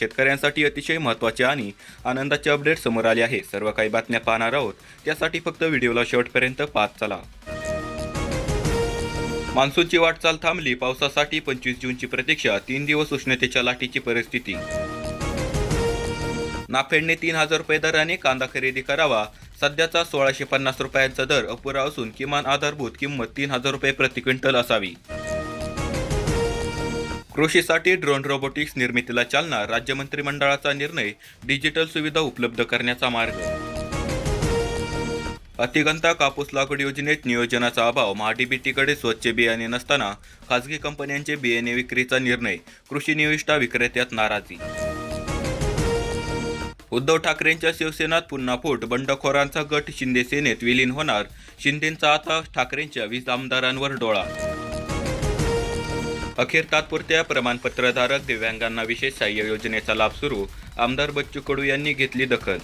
शेतकऱ्यांसाठी अतिशय महत्त्वाचे आणि आनंदाचे अपडेट समोर आले आहे। सर्व काही बातम्या पाहणार आहोत, त्यासाठी फक्त व्हिडिओला शेवटपर्यंत पाहत चला। मान्सूनची वाटचाल थांबली, पावसासाठी 25 जूनची प्रतीक्षा, 3 दिवस उष्णतेच्या लाटेची परिस्थिती। नाफेडने 3000 रुपये दराने कांदा खरेदी करावा। सध्याचा 1650 रुपयांचा दर अपुरा असून किमान आधारभूत किंमत 3000 रुपये प्रति क्विंटल असावी। कृषीसाठी ड्रोन रोबोटिक्स निर्मितीला चालना, राज्य मंत्रिमंडळाचा निर्णय, डिजिटल सुविधा उपलब्ध करण्याचा मार्ग। अतिगंता कापूस लागवड योजनेत नियोजनाचा अभाव, महाडीबीटीकडे स्वच्छ बियाणे नसताना खासगी कंपन्यांचे बियाणे विक्रीचा निर्णय, कृषी निविष्ठा विक्रेत्यात नाराजी। उद्धव ठाकरेंच्या शिवसेनेत पुन्हा फूट, बंडखोरांचा गट शिंदे सेनेत विलीन होणार, शिंदेंचा आता ठाकरेंच्या 20 आमदारांवर डोळा। अखेर तात्पुरत्या प्रमाणपत्रधारक दिव्यांगांना विशेष सहाय्य योजनेचा लाभ सुरू, आमदार बच्चू कडू यांनी घेतली दखल।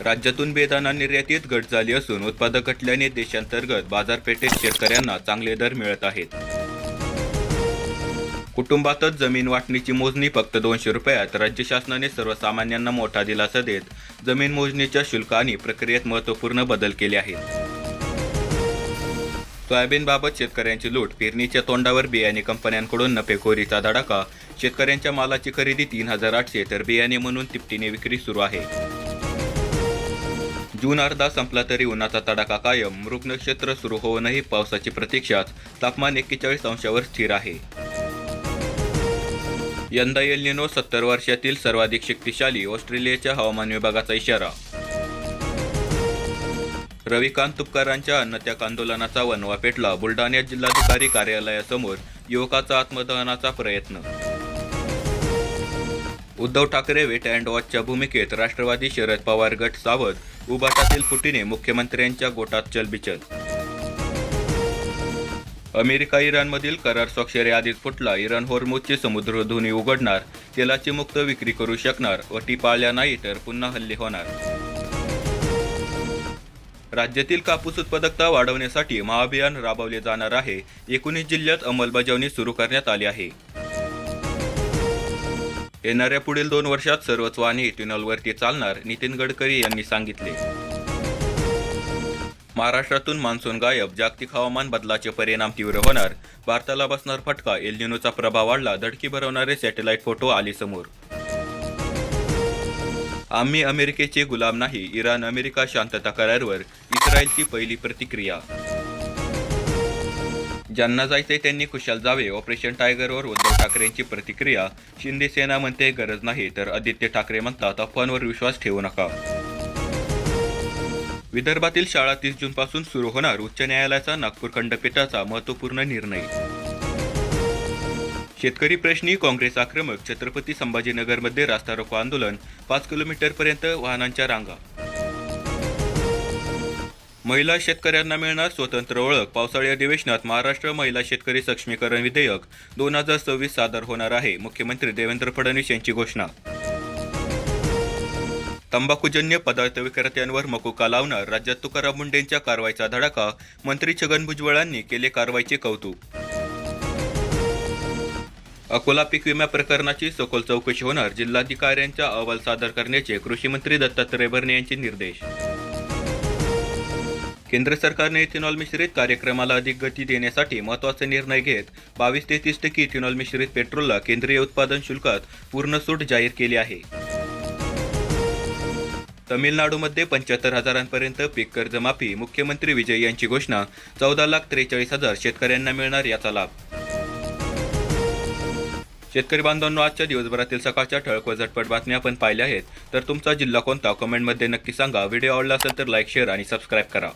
राज्यातून बेदाणा निर्यातीत घट झाली असून उत्पादक घटल्याने देशांतर्गत बाजारपेठेत शेतकऱ्यांना चांगले दर मिळत आहेत। कुटुंबातच जमीन वाटणीची मोजणी फक्त 200 रुपयात, राज्य शासनाने सर्वसामान्यांना मोठा दिलासा देत जमीन मोजणीच्या शुल्क आणि प्रक्रियेत महत्त्वपूर्ण बदल केले आहेत। सोयाबीनबाबत शेतकऱ्यांची लूट, पेरणीच्या तोंडावर बियाणे कंपन्यांकडून नफेखोरीचा धडाका, शेतकऱ्यांच्या मालाची खरेदी 3800 तर बियाणे म्हणून तिपटीने विक्री सुरू आहे। जून अर्धा संपला तरी उन्हाचा तडाखा कायम, मृग नक्षत्र सुरू होऊनही पावसाची प्रतीक्षाच, तापमान 41 अंशावर स्थिर आहे। यंदा एल निनो 70 वर्षातील सर्वाधिक शक्तिशाली, ऑस्ट्रेलियाच्या हवामान विभागाचा इशारा। रविकांत तुपकरांच्या अन्नत्याग आंदोलनाचा वणवा पेटला, बुलढाण्यात जिल्हाधिकारी कार्यालयासमोर युवकाचा आत्मदहनाचा प्रयत्न। उद्धव ठाकरे वेट अँड वॉचच्या भूमिकेत, राष्ट्रवादी शरद पवार गट सावध, उभाटातील फुटीने मुख्यमंत्र्यांच्या गोटात चलबिचल। अमेरिका इराणमधील करार स्वाक्षरी आधीच फुटला, इराण होर्मुझचे समुद्रधुनी उघडणार, तेलाची मुक्त विक्री करू शकणार, अटी पाळल्या नाही तर पुन्हा हल्ले होणार। राज्यातील कापूस उत्पादकता वाढवण्यासाठी महाअभियान राबवले जाणार आहे, 19 जिल्ह्यात अंमलबजावणी सुरू करण्यात आली आहे। येणाऱ्या पुढील 2 वर्षात सर्वच वाहने इथेनॉलवरती चालणार, नितीन गडकरी यांनी सांगितले। महाराष्ट्रातून मान्सून गायब, जागतिक हवामान बदलाचे परिणाम तीव्र होणार, भारताला बसणार फटका, एल निनोचा प्रभाव वाढला, धडकी भरवणारे सॅटेलाइट फोटो आले समोर। आम्ही अमेरिकेचे गुलाम नाही, इराण अमेरिका शांतता करारावर इस्रायलची पहिली प्रतिक्रिया। ज्यांना जायचंय त्यांनी खुशाल जावे, ऑपरेशन टायगरवर उद्धव ठाकरेंची प्रतिक्रिया, शिंदे सेना म्हणते गरज नाही तर आदित्य ठाकरे म्हणतात अफवांवर विश्वास ठेवू नका। विदर्भातील शाळा 30 जूनपासून सुरू होणार, उच्च न्यायालयाचा नागपूर खंडपीठाचा महत्त्वपूर्ण निर्णय। शेतकरी प्रश्नी काँग्रेस आक्रमक, छत्रपती संभाजीनगरमध्ये रास्ता रोको आंदोलन, 5 किलोमीटरपर्यंत वाहनांच्या रांगा। महिला शेतकऱ्यांना मिळणार स्वतंत्र ओळख, पावसाळी अधिवेशनात महाराष्ट्र महिला शेतकरी सक्षमीकरण विधेयक 2026 सादर होणार आहे, मुख्यमंत्री देवेंद्र फडणवीस यांची घोषणा। तंबाखूजन्य पदार्थ विक्रेत्यांवर मकोका लावणार, राज्यात तुकाराम मुंढेंच्या कारवाईचा धडाका, मंत्री छगन भुजबळांनी केले कारवाईचे कौतुक। अकोला पीक विमा प्रकरणाची सखोल चौकशी होणार, जिल्हाधिकाऱ्यांचा अहवाल सादर करण्याचे कृषी मंत्री दत्तात्रय भरणे यांचे निर्देश। केंद्र सरकारने इथेनॉल मिश्रित कार्यक्रमाला अधिक गती देण्यासाठी महत्त्वाचे निर्णय घेत 22 ते 30% इथेनॉल मिश्रित पेट्रोलला केंद्रीय उत्पादन शुल्कात पूर्ण सूट जाहीर केली आहे। तमिळनाडूमध्ये 75,000पर्यंत पीक कर्जमाफी, मुख्यमंत्री विजय यांची घोषणा, 14,43,000 शेतकऱ्यांना मिळणार याचा लाभ। शेतकरी बांधवांनो, आजच्या दिवसभरातील सकाळच्या ठळक व झटपट बातम्या आपण पाहिल्या आहेत, तर तुमचा जिल्हा कोणता कमेंटमध्ये नक्की सांगा। व्हिडिओ आवडला असेल तर लाईक, शेअर आणि सबस्क्राईब करा।